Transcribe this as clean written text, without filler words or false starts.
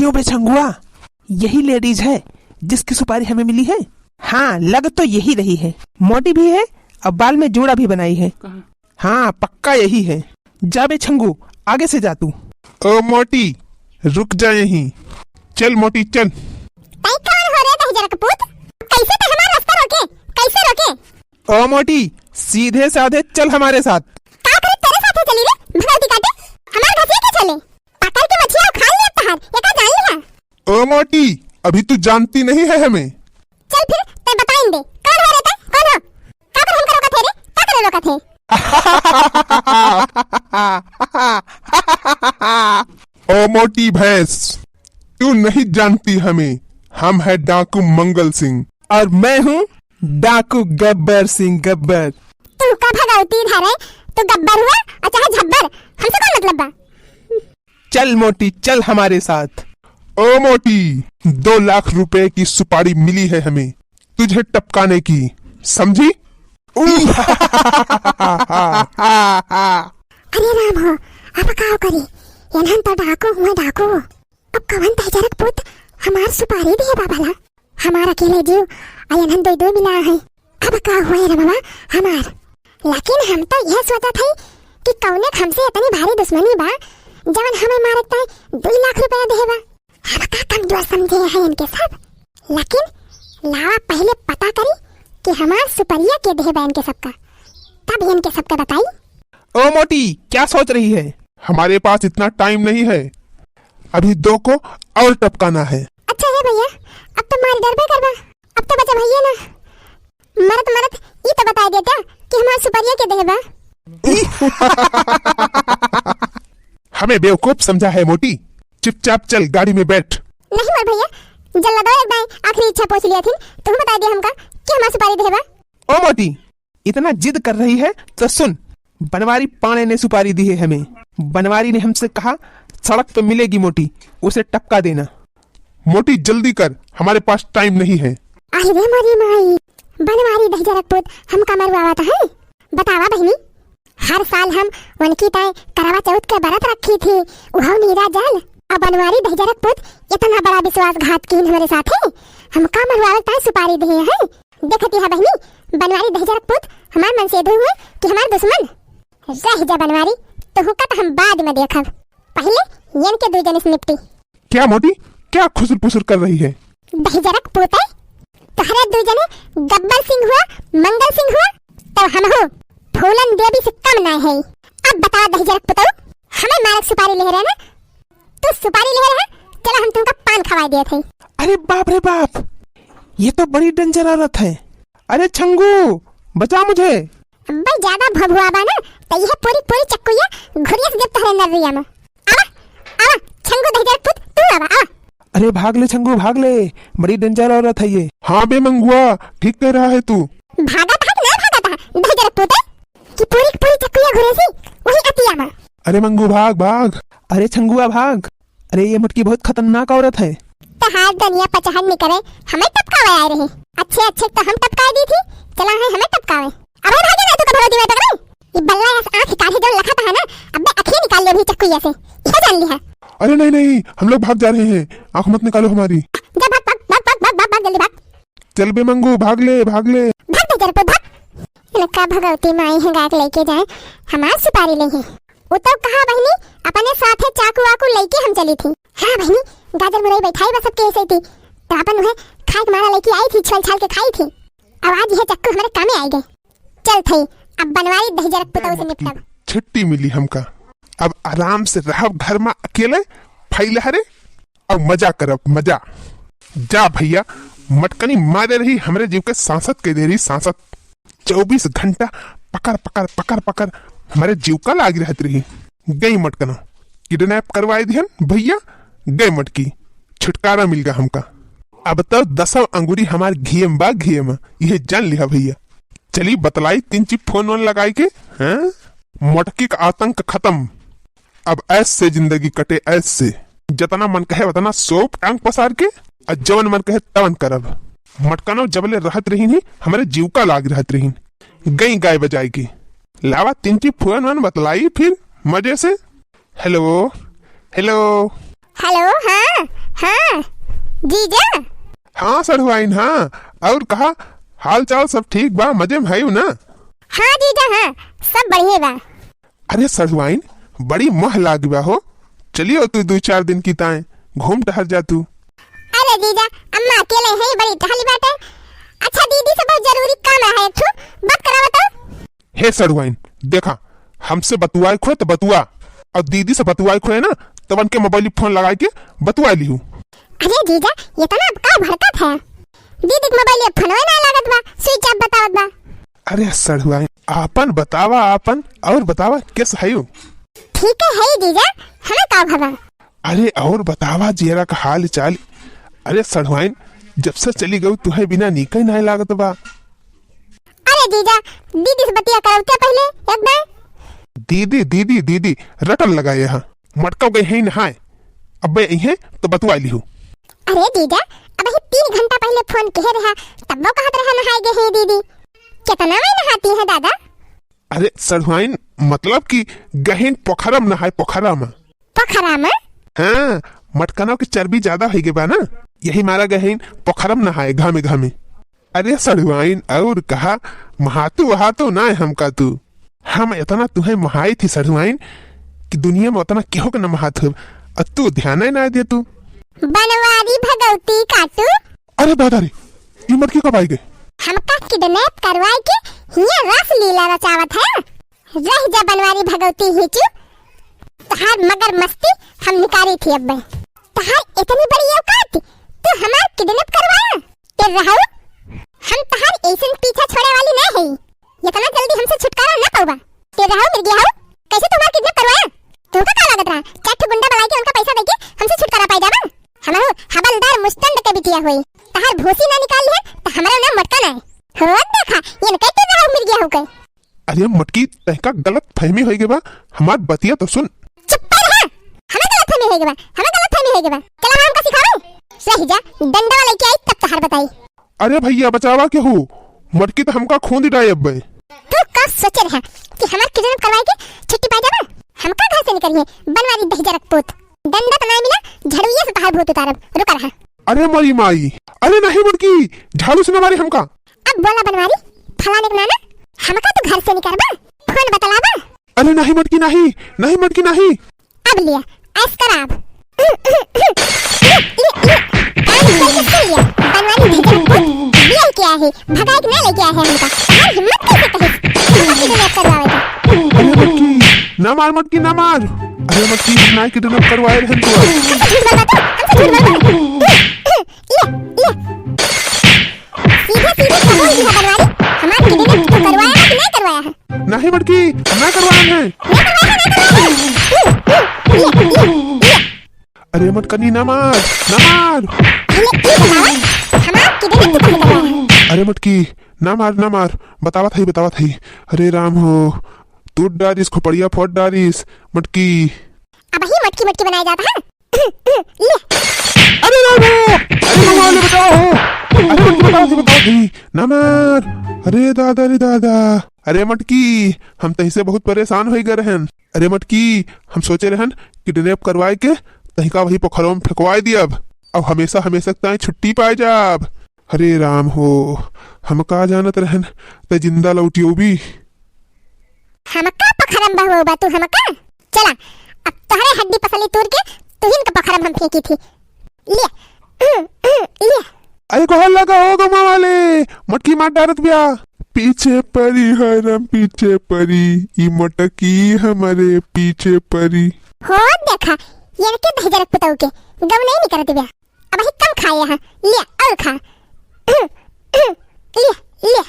क्यों बे छंगुआ, यही लेडीज है जिसकी सुपारी हमें मिली है? हाँ, लग तो यही रही है। मोटी भी है और बाल में जोड़ा भी बनाई है। हाँ, पक्का यही है। जा बे छंगू, आगे से जा तू। ओ मोटी, रुक जा यहीं। चल मोटी चल। कैसे तो हमारा रास्ता रोके? कैसे रोके? ओ मोटी, सीधे साधे चल हमारे साथ। का करे तेरे साथ चली रे भगवती काटे? हमारे घर से के चले पकड़ के मछलियां खा लिया तहार, ये का जान लिया? ओ मोटी, अभी तू जानती नहीं है हमें। चल फिर ते बताएंगे कौन है रे? कौन हो? का कर हमका रोका थे रे? का करे रोका थे? ओ मोटी भैंस, तू नहीं जानती हमें। हम है डाकू मंगल सिंह। और मैं हूँ डाकू गब्बर सिंह गब्बर। तू का भगवती इधर है? तू गब्बर हुआ और चाहे झब्बर, हमसे कौन मतलब बा? चल मोटी, चल हमारे साथ। ओ मोटी, 2 लाख रुपए की सुपारी मिली है हमें तुझे टपकाने की, समझी? अरे राम हो, अब का करी? यनहन तो डाकू हुआ डाकू। अब कवन तहजरक पुत हमार सुपारी दिए बाबला। हमार अकेले जीव अयनहन दो मिला है। अब का हुआ रे बाबा हमार? लेकिन हम तो यह सोचा थे कि कौने हमसे इतनी भारी दुश्मनी बा जवन हमें मारता है 2 लाख रुपया देवा। हम का कम दोस्त समझे हैं इनके सब। लेकिन लावा पहले पता करी कि हमार सुपरिया के देवा इनके सबका, तब इनके सबका बताई। ओ मोटी, क्या सोच रही है? हमारे पास इतना टाइम नहीं है, अभी 2 को और टपकाना है। अच्छा है भैया, अब तो मार डर करवा। अब तो बचा भैया ना, मरत मरत ये तो बता देता कि हमार सुपरिया के देवा। हमें बेवकूफ समझा है मोटी। चुपचाप चल, गाड़ी में बैठ। नहीं मार भैया, जल्ला दो एक बार आखिरी इच्छा पूछ लिया थी, तुम बता दिया हमका कि हमार सुपारी देवा। ओ मोटी, इतना जिद कर रही है तो सुन। बनवारी पाने ने सुपारी दी है हमें। बनवारी ने हमसे कहा सड़क पे मिलेगी मोटी, उसे टपका देना। मोटी जल्दी कर, हमारे पास टाइम नहीं है। आई रे मारी माई, बनवारी दहजरक पुत हम का मरवावा तो है? बतावा बहनी, हर साल हम उनकी ताय करवा चौथ के व्रत रखी थी, उहाव नीरा जल। अब बनवारी दहजरक पुत इतना बड़ा विश्वासघात की हमारे साथ है, हम का मरवावा ताय सुपारी दिए हैं। देखती है बहनी, बनवारी दहजरक पुत हमार मन से हुए कि हमार दुश्मन रह जा। बनवारी तो हुका तो हम बाद में देखब, पहले यन के 2 जन से निपटी। क्या मोटी, क्या खुसर पुसर कर रही है? दहजरक पुत है तो हरे 2 जने गब्बर सिंह हुआ, मंगल सिंह हुआ, तो हम हो फूलन देवी से कम ना है। अब बता दहजरक पुत, हमें मारक सुपारी ले रहे ना? तू सुपारी ले रहा, चला हम तुमका पान खवाई दिए थे। अरे बाप रे बाप, ये तो बड़ी डेंजर औरत है। अरे छंगू, बचा मुझे। भाई ज्यादा भभुआबा ना तो यह पूरी चक्कुया घुरिया से जब तहरे नजरिया में आवा आवा। छंगू दहजरक पुत तू आवा आवा। अरे भाग ले छंगू, भाग ले, बड़ी डेंजर औरत है ये। हाँ बे मंगुआ, ठीक कह रहा है तू। भागा था ना भागा था दहजरक पुत कि पूरी चक्कुया घुरे सी वही अतिया में। अरे मंगू भाग भाग। अरे छंगुआ भाग। अरे ये मटकी बहुत खतरनाक औरत है। तो हाथ दुनिया पचहन नहीं करे, हमें टपकावे आए रहे। अच्छे तो हम टपकाए दी थी, चला है हमें टपकावे। अब भागे ना तू का भगवती में टकराई। ये बल्ला आंख काढ़े जो लखा था ना, अब आंखें निकाल ले भी चक्कुया से, ये जान लिया। अरे नहीं नहीं, हम लोग भाग जा रहे हैं, आंख मत निकालो हमारी। जा भाग भाग भाग भाग भाग भाग जल्दी भाग। चल बे मंगू, भाग ले भाग ले। भाग दे जरा भाग। लका भगवती माई है गाक लेके जाए, हमार सुपारी ले है। वो तो कहा बहनी अपने साथे चाकू वाकू लेके हम चली थी। हाँ बहनी, गाजर मुरई बैठाई बस सबके ऐसे थी, तो अपन उन्हें खाक मारा लेके आई थी, छल छल के खाई थी। अब आज यह चक्कू हमारे कामे आए गए। चल थई, अब बनवारी दहजरक पुतौ से निपटब। छुट्टी मिली हमका, अब आराम से रहब घर में अकेले फैलहरे और मजा करब मजा। जा भैया, मटकनी मारे रही हमरे जीव के सांसद के दे रही सांसद। 24 घंटा पकड़ पकड़ पकड़ पकड़ हमारे जीव का लाग रहती रही। गई मटकना, किडनैप करवाए दिहन भैया, गए मटकी, छुटकारा मिल गया हमका। अब तो 10 अंगूरी हमारे घियम बा घियम, यह जान लिया भैया। चली बतलाई 3 चिप फोन वन लगाई के, हैं? मटकी का आतंक खत्म। अब ऐस से जिंदगी कटे, ऐस से जतना मन कहे उतना सोप टांग पसार के, और जवन मन कहे तवन करब। मटकनो जबले रहत रही नहीं, हमारे जीव का लाग रहत रही। गई गाय बजाई की, लावा 3 चिप फोन वन बतलाई फिर मजे से। हेलो हेलो हेलो, हाँ हाँ जीजा। हाँ सड़ुआइन, हाँ और कहा हाल चाल सब ठीक बा, मजे में है ना? हाँ जीजा हाँ, सब बढ़िया बा। अरे सड़ुआइन बड़ी मोह लाग बा हो, चलियो तू 2-4 दिन की ताए घूम टहल जा तू। अरे जीजा अम्मा अकेले हैं, बड़ी टहली बात है। अच्छा दीदी से बहुत जरूरी काम है, एक ठो बात करा बताओ। हे सड़ुआइन देखा, हमसे बतुआए खोए तो बतुआ, और दीदी से बतुआए खोए ना तब के मोबाइल फोन लगा के बतुआ लिहू। अरे जीजा ये तो ना का भड़कत है, दीदी के मोबाइल फोन ना लागत बा, स्विच ऑफ बतावत बा। अरे सड़ुआइन आपन बतावा, आपन और बतावा कैसे है यू? ठीक है जीजा, हमें का भगा। अरे और बतावा जेरा का हाल चाल। अरे सड़ुआइन जब से चली गई तुहे बिना नीके नहीं लागत बा। अरे जीजा दीदी से बतिया करो क्या पहले एक बार। दीदी दीदी दीदी रटन लगा यहाँ, मटका गई है नहाए, अब यही तो बतवा लिहू। अरे जीजा अब ही 3 घंटा पहले फोन कह रहा, तब वो कहत रहा नहाए गए हैं दीदी। कितना में नहाती है दादा? अरे सड़ुआइन मतलब कि गहन पोखरा में नहाए, पोखरा में। पोखरा में? हाँ मटकनों की चर्बी ज्यादा हो गई बा ना, यही मारा गहन पोखरा में नहाए घामे घामे। अरे सड़ुआइन और कहा महातू वहातू ना है हमका तू, हम इतना तुम्हें महाई थी सड़ुआइन कि दुनिया में उतना क्यों के न महात हो, और तू ध्यान ही ना दे तू। बनवारी भगवती काटू। अरे दादा रे ये मटकी कब आई गई? हमका किडनैप करवाए के हिया रस लीला रचावत है। रह जा बनवारी भगवती हिचू, तहार मगर मस्ती हम निकारी थी। अब तहार इतनी बड़ी औकात, तू हमार किडनैप करवाया? ते रहू हम तहार ऐसन पीछा छोड़े वाली ना है, इतना जल्दी हमसे छुटकारा ना पाऊबा। ते रहू मिल गया हो, कैसे तुम्हार किडनैप करवाया? तुमका का लागत रहा चार गुंडा बुला के उनका पैसा देके हमसे छुटकारा पाई जाबा? हमारो हवलदार मुस्तंद के बिटिया हुई, तहार भूसी ना निकाली है तो हमारा नाम मटका ना है। हो देखा ये कैसे रहू मिल गया हो के। अरे मटकी तहका गलत फहमी हो गई बा, हमार बतिया तो सुन। चुप कर रहा, हमें गलत फहमी हो गई बा, हमें गलत फहमी हो गई बा। चला हमका सिखाओ, सही जा डंडा लेके आई तब तहार बताई। अरे भैया बचावा के हो, मटकी तो हमका खून दिलाए। अब तू का सोच रहा कि हमार किडनैप करवाए के छुट्टी पा जाबा? हमका घर से निकली है बनवारी दहजा रखपूत, डंडा तो ना मिला झड़ुइया से तहार भूत उतारब। रुका रहा। अरे मरी माई, अरे नहीं मटकी झाड़ू से न मारी हमका। अब बोला बनवारी फलाने का नाना, हमका तो घर से निकलबा, फोन बतलाबा। अरे नहीं मटकी नहीं, नहीं मटकी नहीं। अब लिया ऐस कराब बनवारी ये क्या है, भगाए के ना लेके आए हैं हमका। हमारी हिम्मत कैसे कहे किडनैप करवावे? अरे मटकी ना मार, मटकी ना मार। अरे मटकी ना किडनैप करवाए रहन तू। नहीं मटकी ना करवाए हैं। अरे मटकनी ना मार, ना मार। अरे मटकी ना मार, ना मार, बतावत है, बतावत है। अरे राम हो, तू डारिस खोपड़िया फोड़ डारिस मटकी। अब ही मटकी मटकी बनाया जाता है। अरे राम हो, अरे भगवान बताओ, अरे मटकी बताओ ना मार। अरे दादा, अरे दादा। अरे मटकी हम तही से बहुत परेशान हो गए रहन। अरे मटकी हम सोचे रहन किडनैप करवाए के तही का वही पोखरों में फेंकवाए दिया, अब हमेशा हमेशा ताई छुट्टी पाए जाब। अरे राम हो, हम का जानत रहन ते जिंदा लौटियो भी। हमका पोखरम बहु बा तू हमका। चला अब तोहरे हड्डी पसली तोड़ के तुहिन का पोखरम हम फेंकी थी। ले अरे कहाँ लगा होगा माँ वाले, मटकी मार डारत बिया। पीछे परी हरम पीछे परी, ई मटकी हमारे पीछे परी। हो देखा ये के दहजरक पुताऊ के गम नहीं करत बिया। अब ही कम खाए यहाँ, ले और खा। ले ले